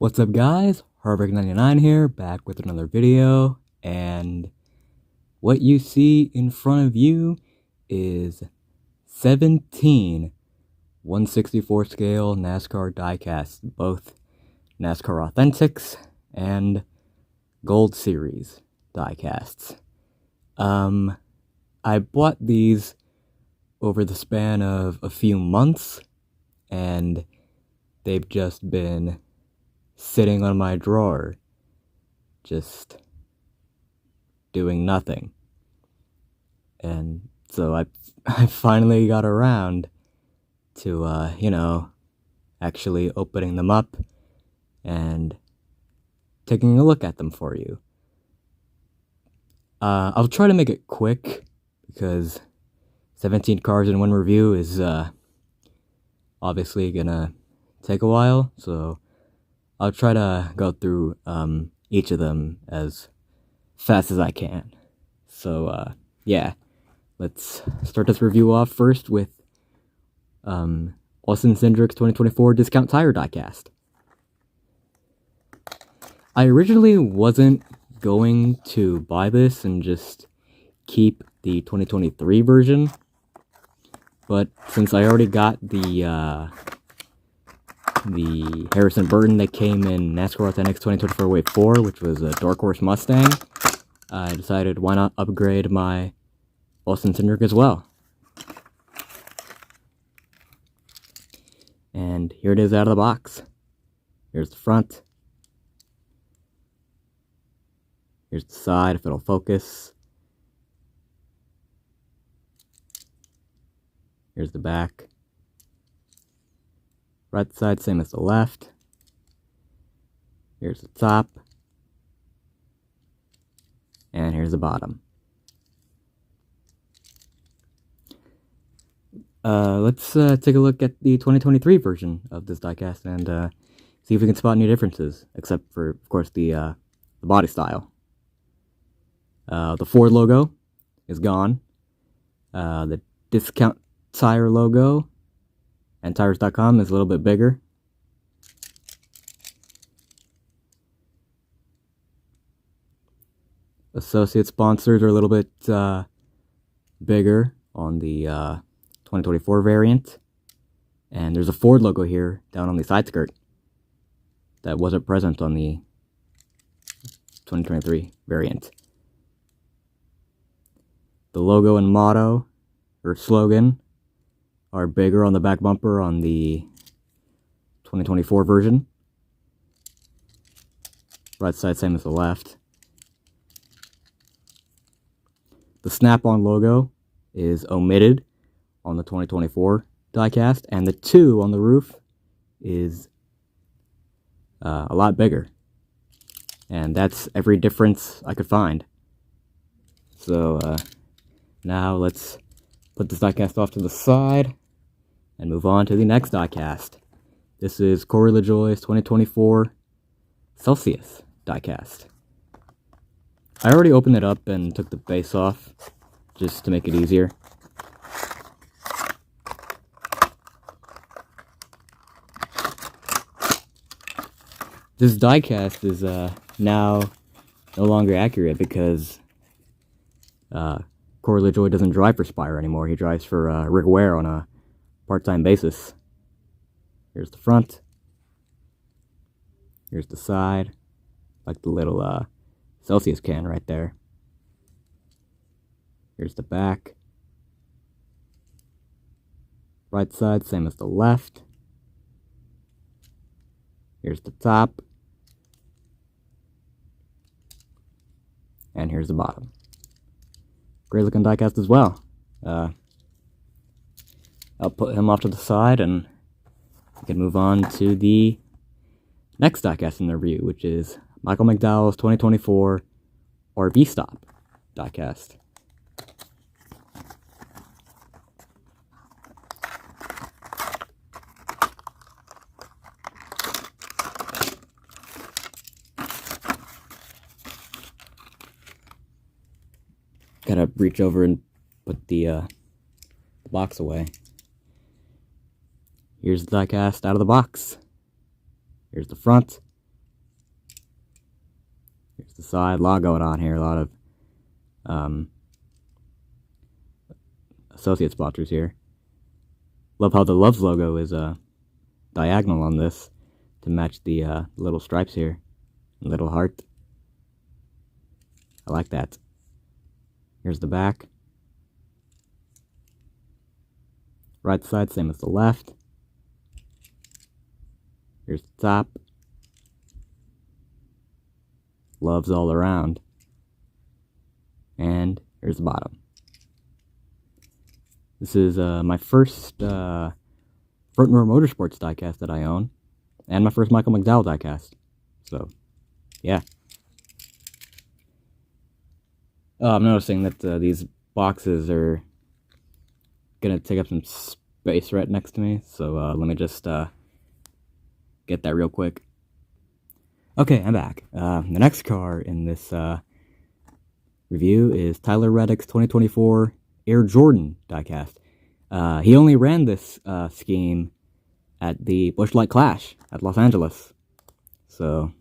What's up guys, Harvick99 here, back with another video, and what you see in front of you is 17 1/64 scale NASCAR diecasts, both NASCAR Authentics and Gold Series diecasts. I bought these over the span of a few months, and they've just been sitting on my drawer, just doing nothing. And so I finally got around to, actually opening them up and taking a look at them for you. I'll try to make it quick, because 17 cars in one review is obviously gonna take a while, so I'll try to go through each of them as fast as I can. So yeah, let's start this review off first with Austin Cindric's 2024 Discount Tire diecast. I originally wasn't going to buy this and just keep the 2023 version, but since I already got the Harrison Burton that came in NASCAR Authentics 2024 Wave 4, which was a Dark Horse Mustang, I decided why not upgrade my Austin Cindric as well. And here it is out of the box. Here's the front. Here's the side, if it'll focus. Here's the back. Right side, same as the left. Here's the top. And here's the bottom. Let's take a look at the 2023 version of this diecast and see if we can spot any differences, except for, of course, the body style. The Ford logo is gone. The Discount Tire logo and Tires.com is a little bit bigger. Associate sponsors are a little bit bigger on the 2024 variant. And there's a Ford logo here down on the side skirt that wasn't present on the 2023 variant. The logo and motto, or slogan, are bigger on the back bumper on the 2024 version. Right side, same as the left. The Snap-on logo is omitted on the 2024 diecast, and the 2 on the roof is a lot bigger. And that's every difference I could find. So now let's put this diecast off to the side and move on to the next diecast. This is Corey LaJoie's 2024 Celsius diecast. I already opened it up and took the base off just to make it easier. This diecast is now no longer accurate because Corey LaJoie doesn't drive for Spire anymore. He drives for Rick Ware on a part-time basis. Here's the front. Here's the side. Like the little Celsius can right there. Here's the back. Right side, same as the left. Here's the top. And here's the bottom. Great looking diecast as well. I'll put him off to the side and we can move on to the next diecast in the review, which is Michael McDowell's 2024 RV Stop diecast. Gotta reach over and put the box away. Here's the diecast out of the box. Here's the front. Here's the side. A lot going on here. A lot of associate sponsors here. Love how the Loves logo is diagonal on this to match the little stripes here. Little heart. I like that. Here's the back. Right side, same as the left. Here's the top. Loves all around. And here's the bottom. This is my first Front Row Motorsports diecast that I own. And my first Michael McDowell diecast. So, yeah. I'm noticing that these boxes are gonna take up some space right next to me. So let me just get that real quick. Okay, I'm back. The next car in this review is Tyler Reddick's 2024 Air Jordan diecast. He only ran this scheme at the Busch Light Clash at Los Angeles. So,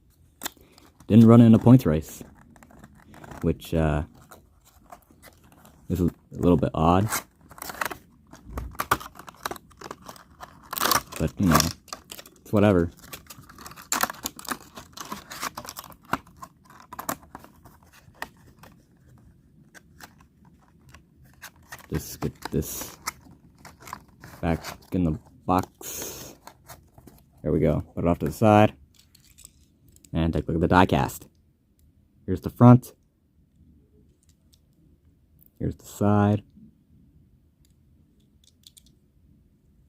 didn't run in a points race, which is a little bit odd. But, you know, it's whatever. Just get this back in the box. There we go. Put it off to the side. And take a look at the diecast. Here's the front. Here's the side.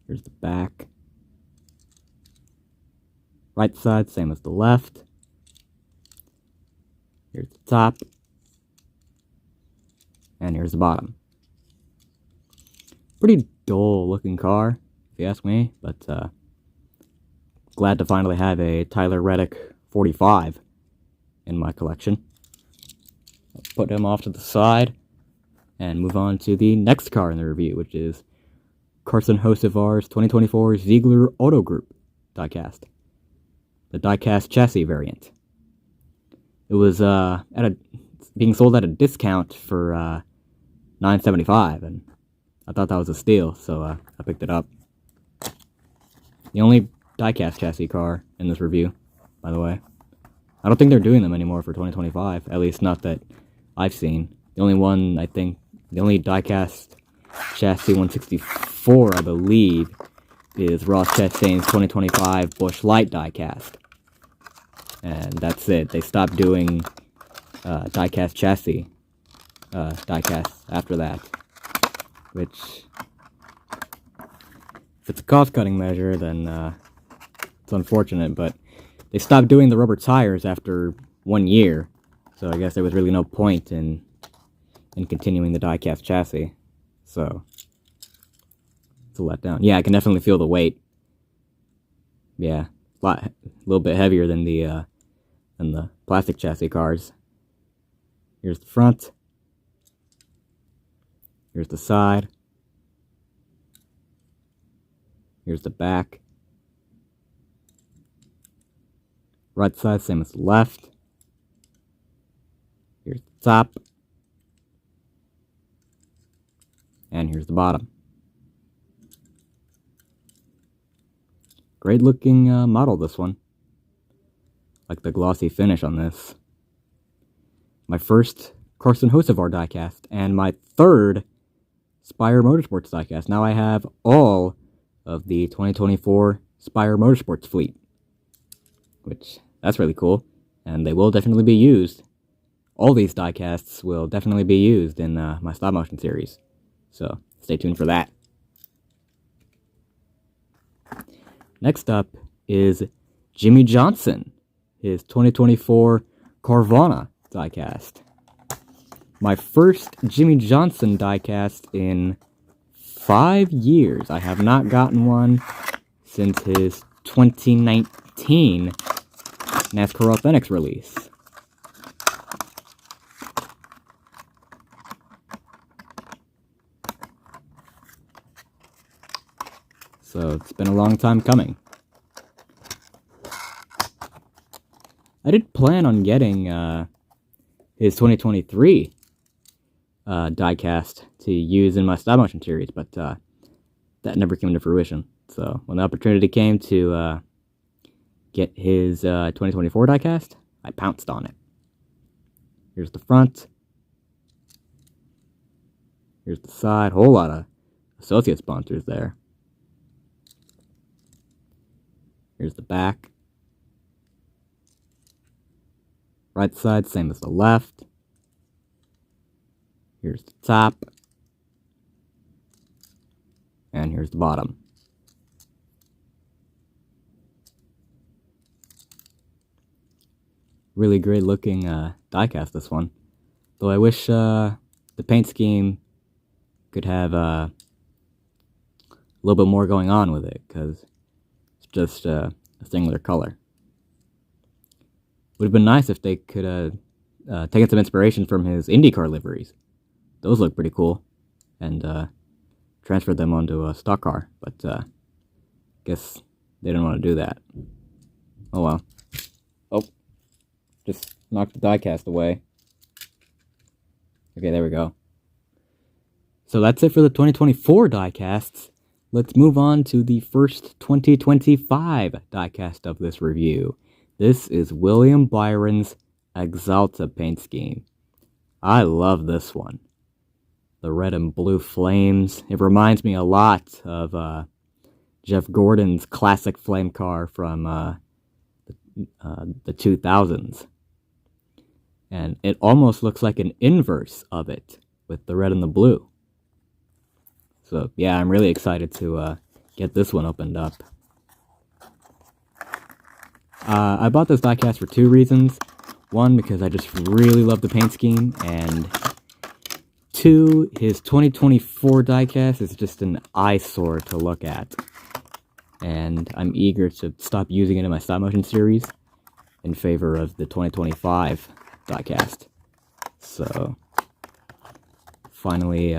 Here's the back. Right side, same as the left. Here's the top. And here's the bottom. Pretty dull looking car, if you ask me, but glad to finally have a Tyler Reddick 45 in my collection. I'll put him off to the side and move on to the next car in the review, which is Carson Hocevar's 2024 Ziegler Auto Group diecast. The diecast chassis variant. It was being sold at a discount for $9.75, and I thought that was a steal, so I picked it up. The only diecast chassis car in this review, by the way. I don't think they're doing them anymore for 2025, at least not that I've seen. The only one, I think, the only diecast chassis 164, I believe, is Ross Chastain's 2025 Busch Light diecast. And that's it. They stopped doing diecast chassis diecasts after that. Which, if it's a cost-cutting measure, then it's unfortunate, but they stopped doing the rubber tires after 1 year, so I guess there was really no point in continuing the diecast chassis, so it's a letdown. Yeah, I can definitely feel the weight. Yeah, a little bit heavier than the plastic chassis cars. Here's the front. Here's the side. Here's the back. Right side, same as the left. Here's the top. And here's the bottom. Great looking model, this one. Like the glossy finish on this. My first Carson Hocevar diecast, and my third Spire Motorsports diecast. Now I have all of the 2024 Spire Motorsports fleet, which, that's really cool, and they will definitely be used. All these diecasts will definitely be used in my stop motion series, so stay tuned for that. Next up is Jimmy Johnson, his 2024 Carvana diecast. My first Jimmy Johnson diecast in 5 years. I have not gotten one since his 2019 NASCAR Authentics release. So it's been a long time coming. I did plan on getting his 2023 diecast to use in my stop motion series, but that never came to fruition. So when the opportunity came to get his 2024 diecast, I pounced on it. Here's the front. Here's the side. Whole lot of associate sponsors there. Here's the back. Right side, same as the left. Here's the top. And here's the bottom. Really great looking diecast, this one. Though I wish the paint scheme could have a little bit more going on with it, because it's just a singular color. Would have been nice if they could have taken some inspiration from his IndyCar liveries. Those look pretty cool, and transferred them onto a stock car, but guess they didn't want to do that. Oh well. Oh, just knocked the diecast away. Okay, there we go. So that's it for the 2024 diecasts. Let's move on to the first 2025 diecast of this review. This is William Byron's Exalta paint scheme. I love this one. The red and blue flames. It reminds me a lot of Jeff Gordon's classic flame car from the 2000s. And it almost looks like an inverse of it with the red and the blue. So yeah, I'm really excited to get this one opened up. I bought this diecast for two reasons. One, because I just really love the paint scheme, and two, his 2024 diecast is just an eyesore to look at. And I'm eager to stop using it in my stop motion series in favor of the 2025 diecast. So, finally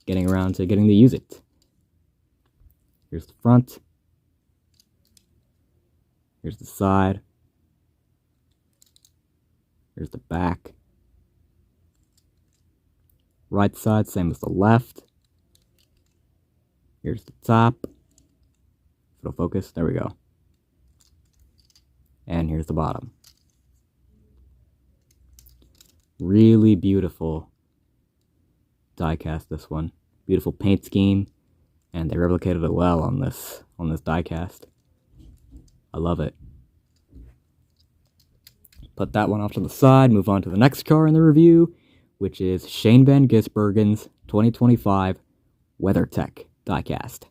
getting around to getting to use it. Here's the front. Here's the side. Here's the back. Right side, same as the left. Here's the top. If it'll focus, there we go. And here's the bottom. Really beautiful diecast, this one. Beautiful paint scheme, and they replicated it well on this diecast. I love it. Put that one off to the side, move on to the next car in the review, which is Shane Van Gisbergen's 2025 WeatherTech diecast.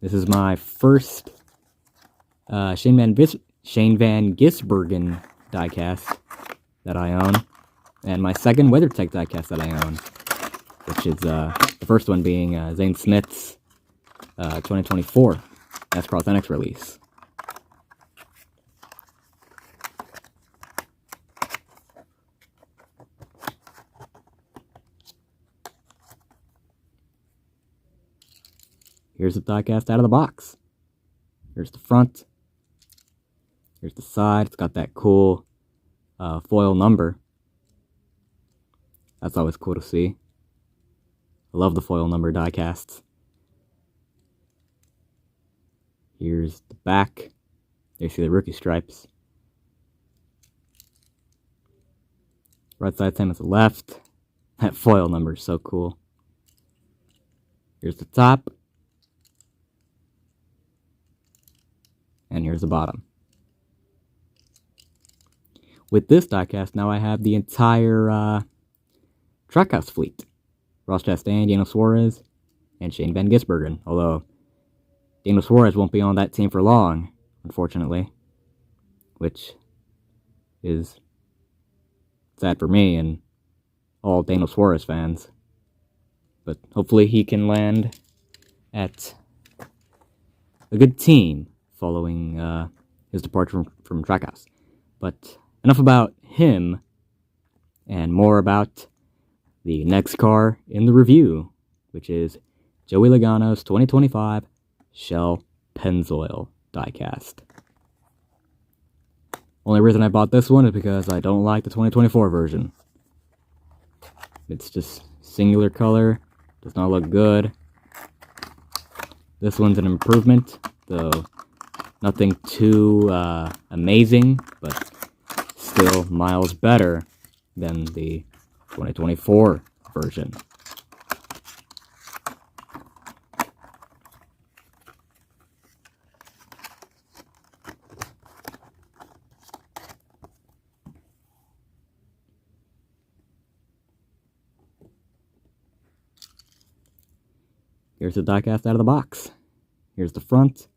This is my first Shane Van Gisbergen diecast that I own, and my second WeatherTech diecast that I own, which is the first one being Zane Smith's 2024 NASCAR Authentics release. Here's the diecast out of the box. Here's the front. Here's the side. It's got that cool foil number. That's always cool to see. I love the foil number diecasts. Here's the back. There you see the rookie stripes. Right side, same as the left. That foil number is so cool. Here's the top. And here's the bottom. With this diecast, now I have the entire Trackhouse fleet. Ross Chastain, Daniel Suarez, and Shane Van Gisbergen. Although, Daniel Suarez won't be on that team for long, unfortunately. Which is sad for me and all Daniel Suarez fans. But hopefully he can land at a good team following his departure from Trackhouse. But enough about him, and more about the next car in the review, which is Joey Logano's 2025 Shell Pennzoil diecast. Only reason I bought this one is because I don't like the 2024 version. It's just singular color, does not look good. This one's an improvement, though nothing too amazing, but still miles better than the 2024 version. Here's the diecast out of the box. Here's the front.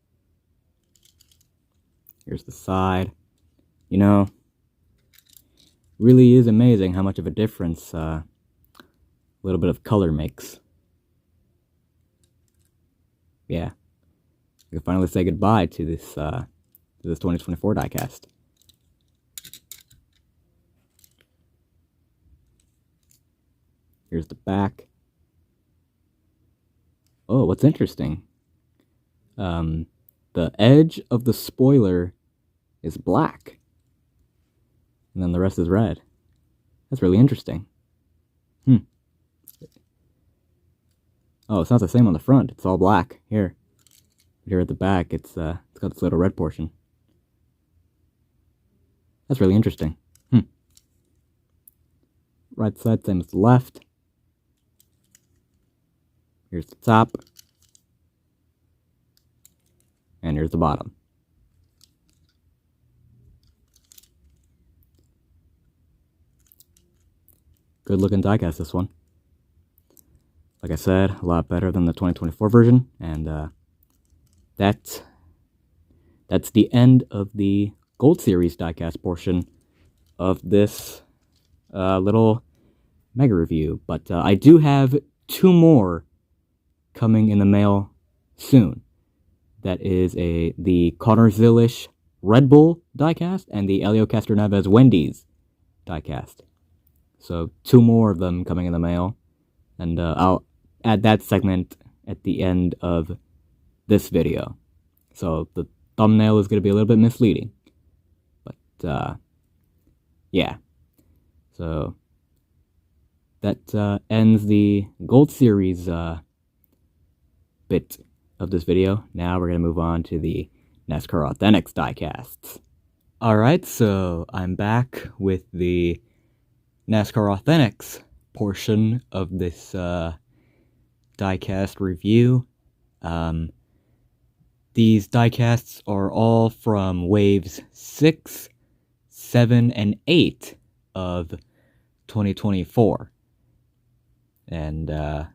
Here's the side. You know, really is amazing how much of a difference a little bit of color makes. Yeah, we can finally say goodbye to this 2024 diecast. Here's the back. Oh, what's interesting? The edge of the spoiler is black, and then the rest is red. That's really interesting. Oh, it's not the same on the front. It's all black here. Here at the back, it's got this little red portion. That's really interesting. Right side, same as the left. Here's the top. And here's the bottom. Good looking diecast, this one. Like I said, a lot better than the 2024 version. And that's the end of the Gold Series diecast portion of this little mega review. But I do have 2 more coming in the mail soon. That is the Connor Zilish Red Bull diecast and the Elio Castroneves Wendy's diecast. So 2 more of them coming in the mail, and I'll add that segment at the end of this video. So the thumbnail is going to be a little bit misleading, but yeah. So that ends the Gold Series bit of this video. Now we're going to move on to the NASCAR Authentics diecasts. Alright, so I'm back with the NASCAR Authentics portion of this diecast review. These diecasts are all from waves 6, 7, and 8 of 2024. And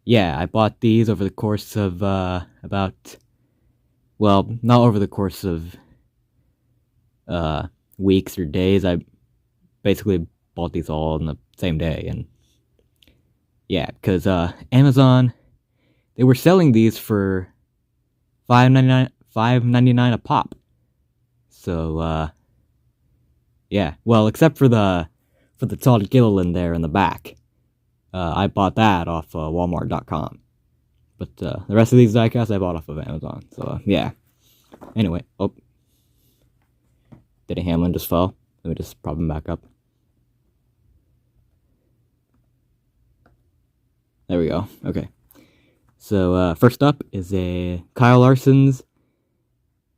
yeah, I bought these over the course of well, not over the course of weeks or days. I basically bought these all on the same day, and yeah, because Amazon, they were selling these for $5.99 a pop. So yeah, well, except for the Todd Gilliland there in the back. I bought that off Walmart.com. But the rest of these diecasts I bought off of Amazon. So yeah. Anyway, oh. Denny Hamlin just fell. Let me just prop him back up. There we go. Okay. So first up is a Kyle Larson's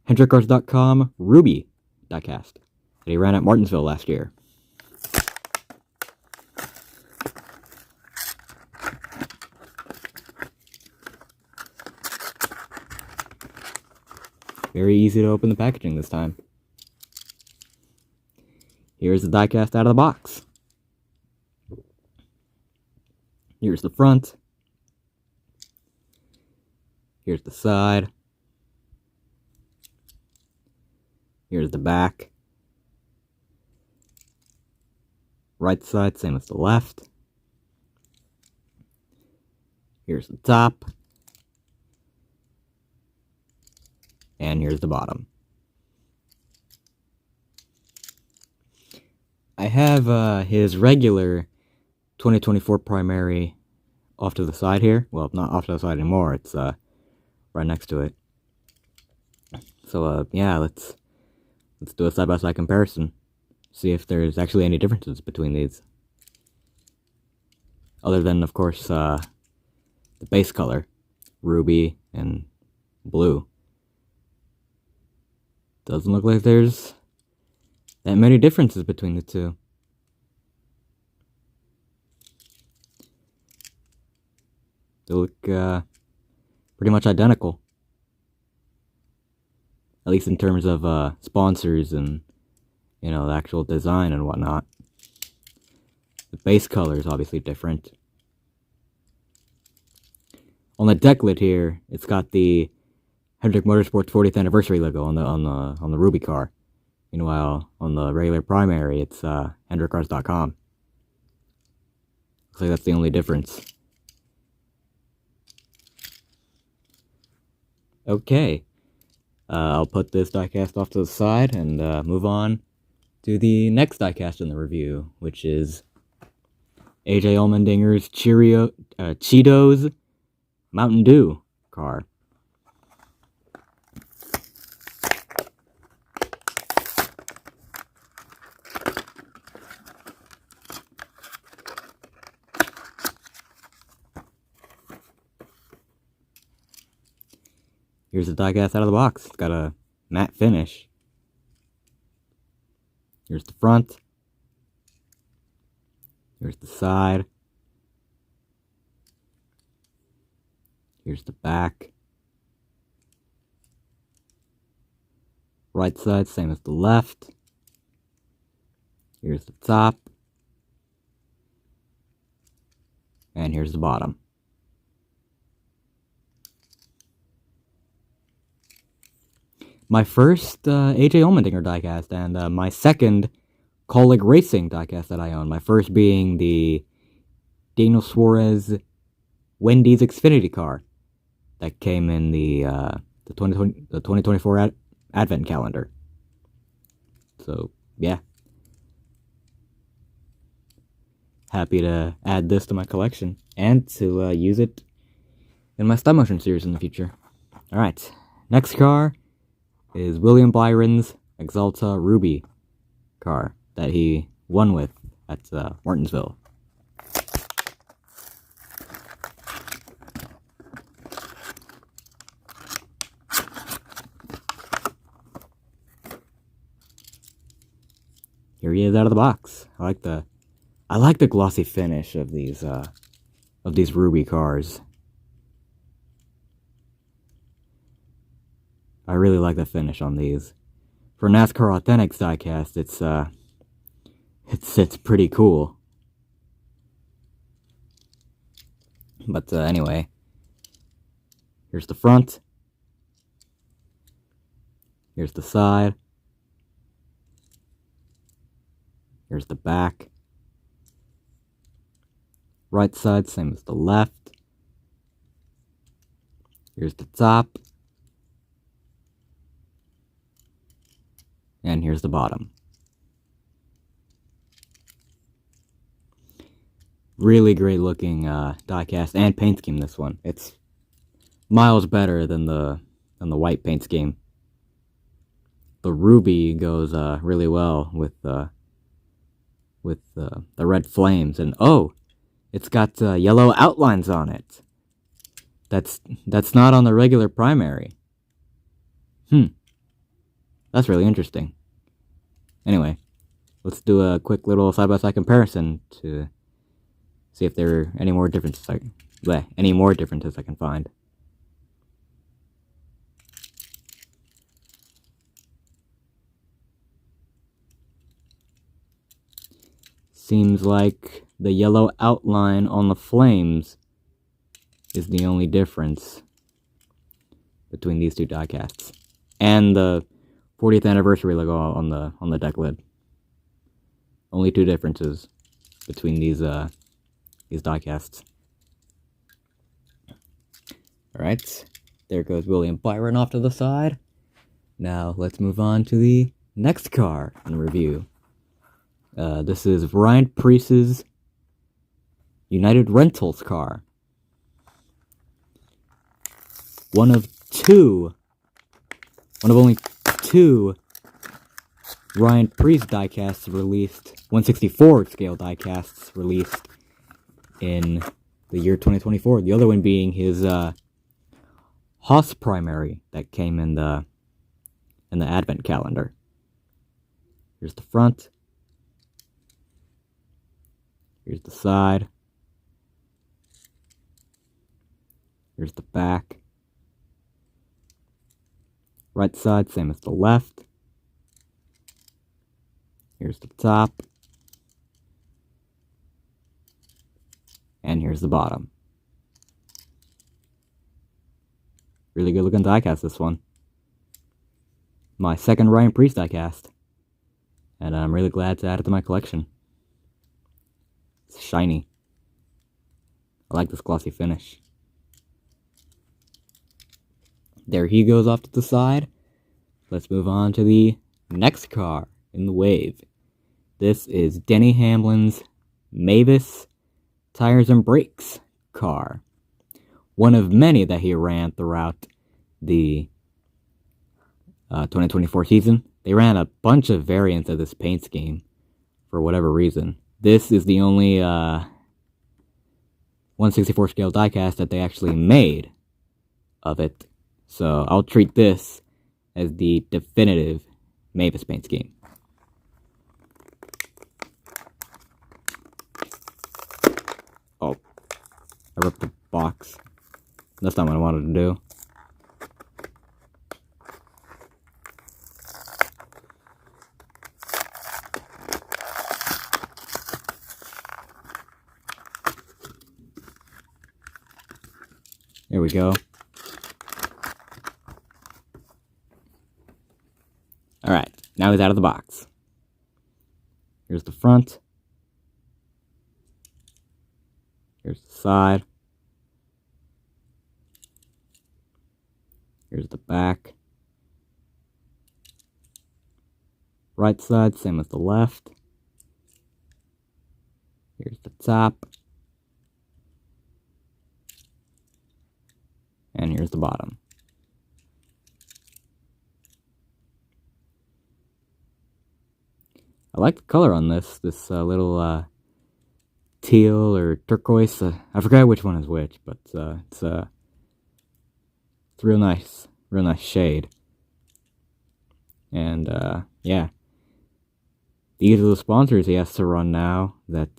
HendrickCars.com Ruby diecast that he ran at Martinsville last year. Very easy to open the packaging this time. Here's the diecast out of the box. Here's the front. Here's the side. Here's the back. Right side, same as the left. Here's the top. And here's the bottom. I have his regular 2024 primary off to the side here. Well, not off to the side anymore. It's right next to it. So yeah, let's let's do a side-by-side comparison. See if there's actually any differences between these. Other than, of course, the base color, ruby and blue. Doesn't look like there's that many differences between the two. They look pretty much identical. At least in terms of sponsors and, you know, the actual design and whatnot. The base color is obviously different. On the deck lid here, it's got the Hendrick Motorsports 40th anniversary logo on the Ruby car. Meanwhile, on the regular primary, it's HendrickCars.com. Looks like that's the only difference. Okay, I'll put this diecast off to the side and move on to the next diecast in the review, which is AJ Allmendinger's Cheetos Mountain Dew car. Here's the diecast out of the box. It's got a matte finish. Here's the front. Here's the side. Here's the back. Right side, same as the left. Here's the top. And here's the bottom. My first AJ Allmendinger diecast, and my second Kaulig Racing diecast that I own. My first being the Daniel Suarez Wendy's Xfinity car that came in the 2024 Advent calendar. So, yeah. Happy to add this to my collection and to use it in my stop motion series in the future. Alright, next car is William Byron's Exalta Ruby car that he won with at Martinsville. Here he is out of the box. I like the glossy finish of these Ruby cars. I really like the finish on these. For NASCAR Authentics diecast, it's pretty cool. But anyway, here's the front. Here's the side. Here's the back. Right side, same as the left. Here's the top. And here's the bottom. Really great looking diecast and paint scheme, this one. It's miles better than the white paint scheme. The ruby goes really well with the red flames, and oh, it's got yellow outlines on it. That's not on the regular primary. That's really interesting. Anyway, let's do a quick little side-by-side comparison to see if there are any more differences I can find. Seems like the yellow outline on the flames is the only difference between these two diecasts. And the 40th anniversary logo on the deck lid. Only two differences between these diecasts. Alright, there goes William Byron off to the side. Now let's move on to the next car in review. This is Ryan Preece's United Rentals car. One of only two Ryan Priest diecasts released, 164 scale diecasts released in the year 2024. The other one being his Haas primary that came in the advent calendar. Here's the front. Here's the side. Here's the back. Right side, same as the left. Here's the top. And here's the bottom. Really good looking diecast, this one. My second Ryan Priest diecast. And I'm really glad to add it to my collection. It's shiny. I like this glossy finish. There he goes off to the side. Let's move on to the next car in the wave. This is Denny Hamlin's Mavis Tires and Brakes car. One of many that he ran throughout the 2024 season. They ran a bunch of variants of this paint scheme for whatever reason. This is the only 164 scale diecast that they actually made of it. So I'll treat this as the definitive Mavis paint scheme. Oh, I ripped the box. That's not what I wanted to do. There we go. Alright, now he's out of the box. Here's the front. Here's the side. Here's the back. Right side, same as the left. Here's the top. And here's the bottom. I like the color on this little teal or turquoise. I forgot which one is which, but it's real nice shade. And yeah, these are the sponsors he has to run now that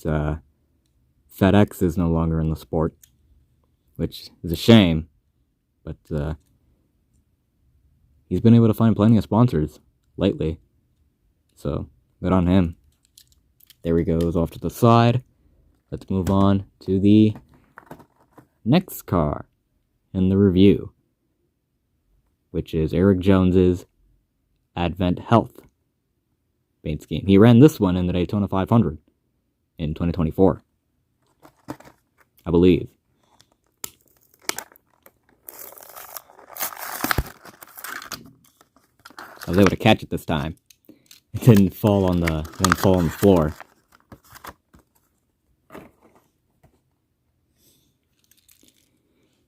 FedEx is no longer in the sport, which is a shame. But he's been able to find plenty of sponsors lately, so good on him. There he goes off to the side. Let's move on to the next car in the review, which is Eric Jones's Advent Health paint scheme. He ran this one in the Daytona 500 in 2024, I believe. I was able to catch it this time. It didn't fall on the floor.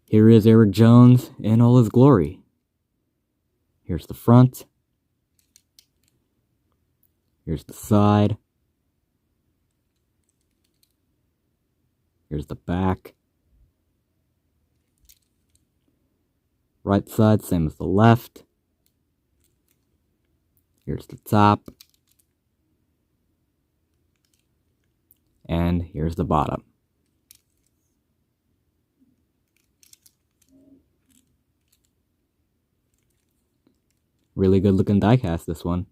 Here is Eric Jones in all his glory. Here's the front. Here's the side. Here's the back. Right side, same as the left. Here's the top. And here's the bottom. Really good looking diecast, this one.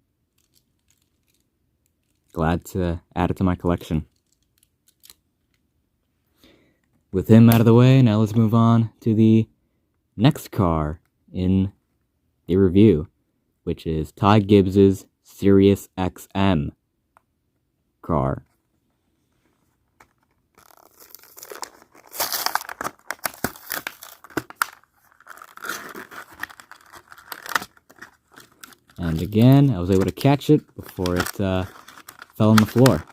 Glad to add it to my collection. With him out of the way, now let's move on to the next car in the review, which is Ty Gibbs's Sirius XM car. And again, I was able to catch it before it fell on the floor.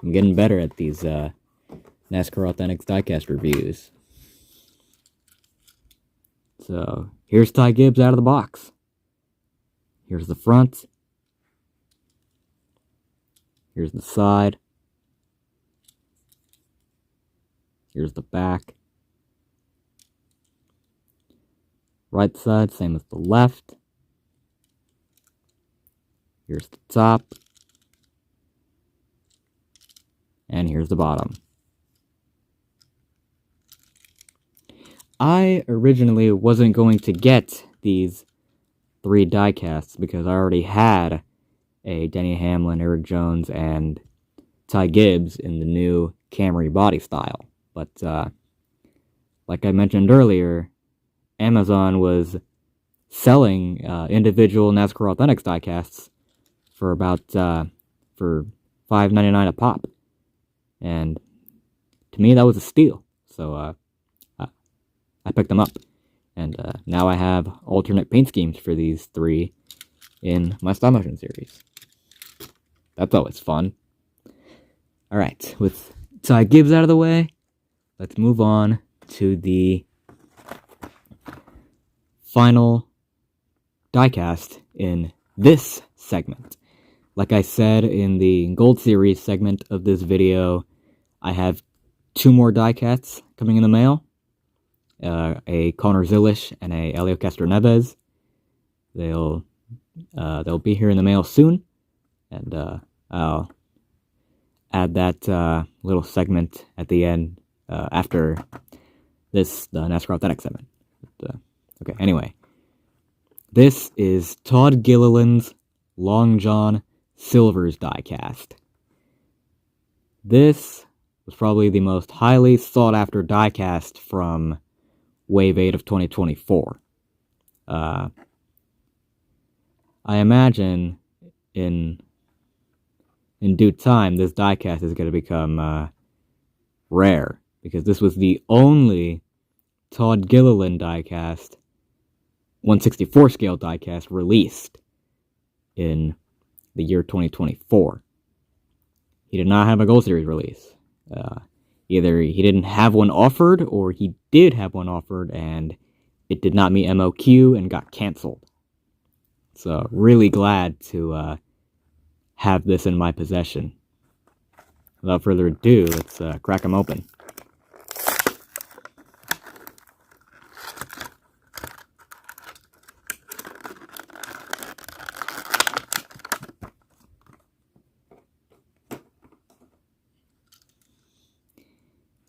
I'm getting better at these NASCAR Authentics diecast reviews. So, here's Ty Gibbs out of the box. Here's the front. Here's the side. Here's the back. Right side, same as the left. Here's the top. And here's the bottom. I originally wasn't going to get these 3 diecasts because I already had a Denny Hamlin, Eric Jones, and Ty Gibbs in the new Camry body style. But like I mentioned earlier, Amazon was selling individual NASCAR Authentics diecasts for about for $5.99 a pop, and to me that was a steal. So I picked them up, and now I have alternate paint schemes for these 3 in my stop motion series. That's always fun. All right, with Ty Gibbs out of the way, let's move on to the final diecast in this segment. Like I said in the Gold Series segment of this video, I have 2 more diecasts coming in the mail. A Connor Zilisch and a Helio Castroneves. They'll be here in the mail soon, and I'll add that little segment at the end after the NASCAR Authentic segment. Okay, anyway. This is Todd Gilliland's Long John Silver's diecast. This was probably the most highly sought after diecast from Wave 8 of 2024. I imagine in due time this diecast is going to become rare, because this was the only Todd Gilliland diecast, 1/64 scale diecast, released in the year 2024. He did not have a Gold Series release. Either he didn't have one offered, or he did have one offered and it did not meet MOQ and got canceled. So really glad to have this in my possession. Without further ado, let's crack them open.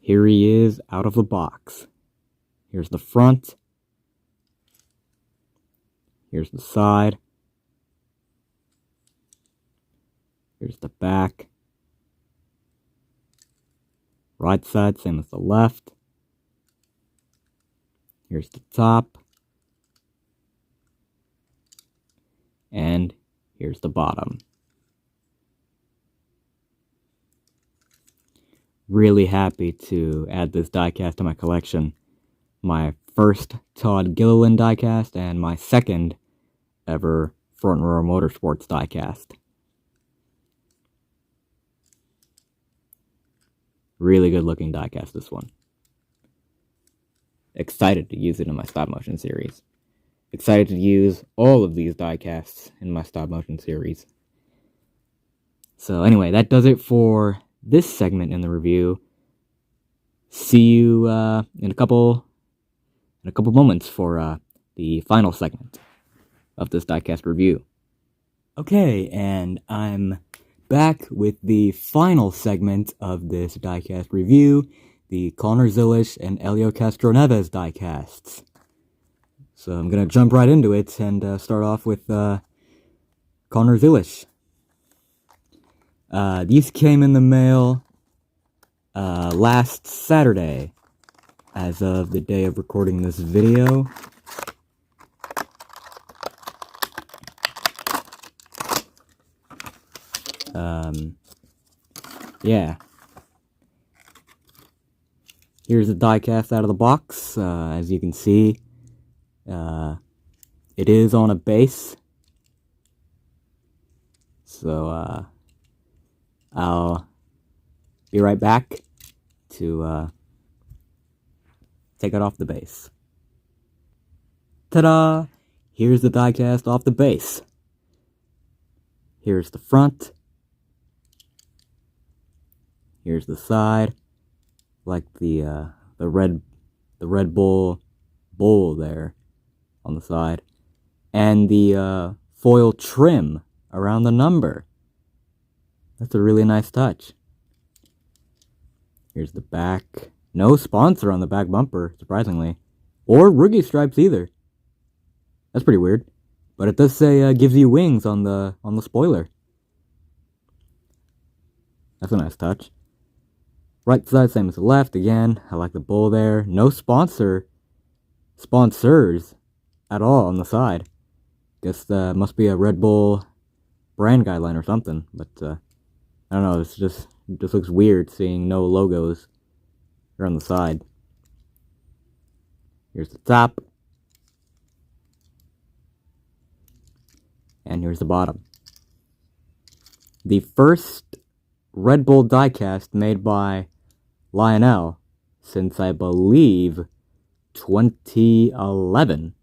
Here he is out of the box. Here's the front. Here's the side. Here's the back. Right side, same as the left. Here's the top. And here's the bottom. Really happy to add this diecast to my collection. My first Todd Gilliland diecast and my second ever Front Row Motorsports diecast. Really good looking diecast, this one. Excited to use it in my stop motion series. Excited to use all of these diecasts in my stop motion series. So anyway, that does it for this segment in the review. See you in a couple moments for the final segment of this diecast review. Okay, and I'm back with the final segment of this diecast review, the Connor Zilisch and Helio Castroneves diecasts. So I'm gonna jump right into it and start off with Connor Zilisch. These came in the mail last Saturday, as of the day of recording this video. Yeah. Here's the diecast out of the box. As you can see, it is on a base. So, I'll be right back to take it off the base. Ta-da! Here's the diecast off the base. Here's the front. Here's the side, like the Red Bull bowl there on the side, and the foil trim around the number. That's a really nice touch. Here's the back. No sponsor on the back bumper, surprisingly, or rookie stripes either. That's pretty weird, but it does say gives you wings on the spoiler. That's a nice touch. Right side, same as the left. Again, I like the bull there. No sponsors at all on the side. Guess must be a Red Bull brand guideline or something. But I don't know. It just looks weird seeing no logos here on the side. Here's the top, and here's the bottom. The first Red Bull diecast made by Lionel since, I believe, 2011.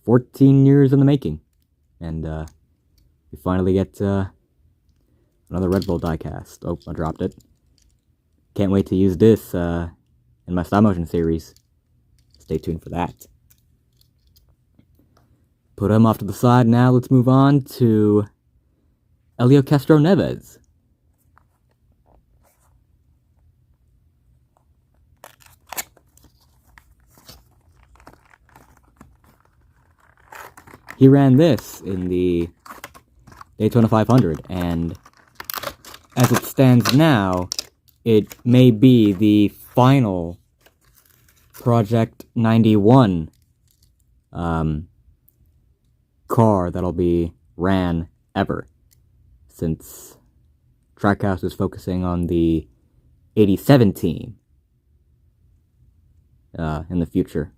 14 years in the making. And we finally get another Red Bull diecast. Oh, I dropped it. Can't wait to use this in my stop motion series. Stay tuned for that. Put him off to the side. Now let's move on to Helio Castro Neves. He ran this in the Daytona 500, and as it stands now, it may be the final Project 91 car that'll be ran ever, since Trackhouse is focusing on the 87 team in the future.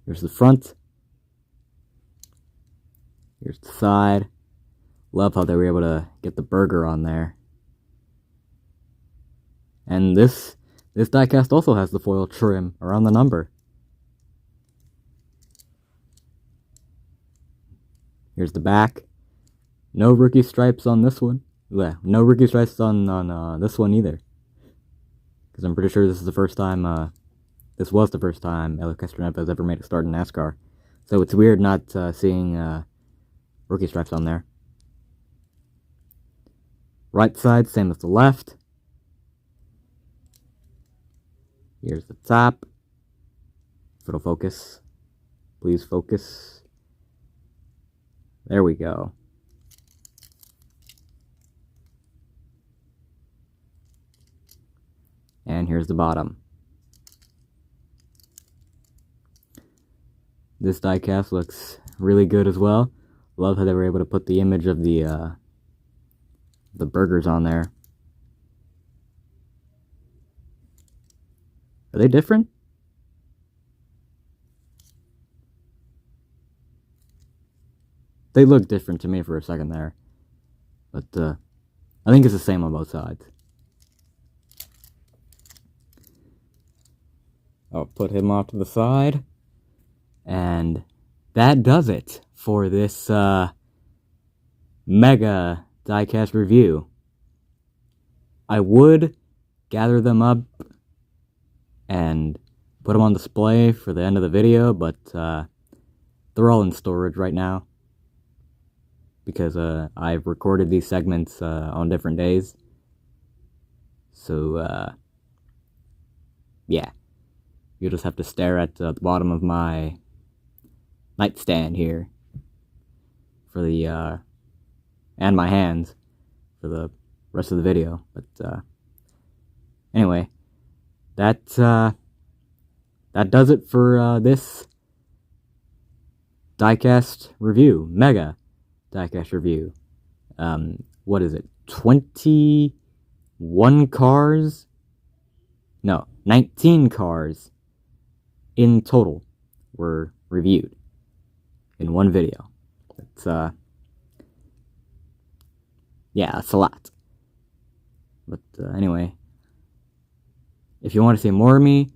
Here's the front. Here's the side. Love how they were able to get the burger on there. And this diecast also has the foil trim around the number. Here's the back. No rookie stripes on this one. Yeah, no rookie stripes on this one either. Because I'm pretty sure this is the first time, this was the first time Helio Castro Neves ever made a start in NASCAR. So it's weird not seeing rookie stripes on there. Right side, same as the left. Here's the top. If it'll focus. Please focus. There we go. And here's the bottom. This diecast looks really good as well. Love how they were able to put the image of the burgers on there. Are they different? They look different to me for a second there. But I think it's the same on both sides. I'll put him off to the side. And that does it for this mega diecast review. I would gather them up and put them on display for the end of the video, but they're all in storage right now because I've recorded these segments on different days. So yeah, you'll just have to stare at the bottom of my nightstand here for the and my hands for the rest of the video. But anyway, that does it for this diecast review, mega diecast review. What is it? 21 cars? No, 19 cars in total were reviewed in one video. It's yeah, it's a lot. But anyway, if you want to see more of me,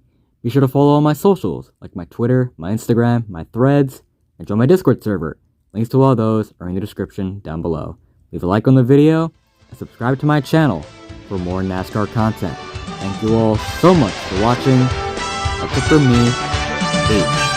be sure to follow all my socials, like my Twitter, my Instagram, my Threads, and join my Discord server. Links to all those are in the description down below. Leave a like on the video, and subscribe to my channel for more NASCAR content. Thank you all so much for watching. That's it for me. Peace.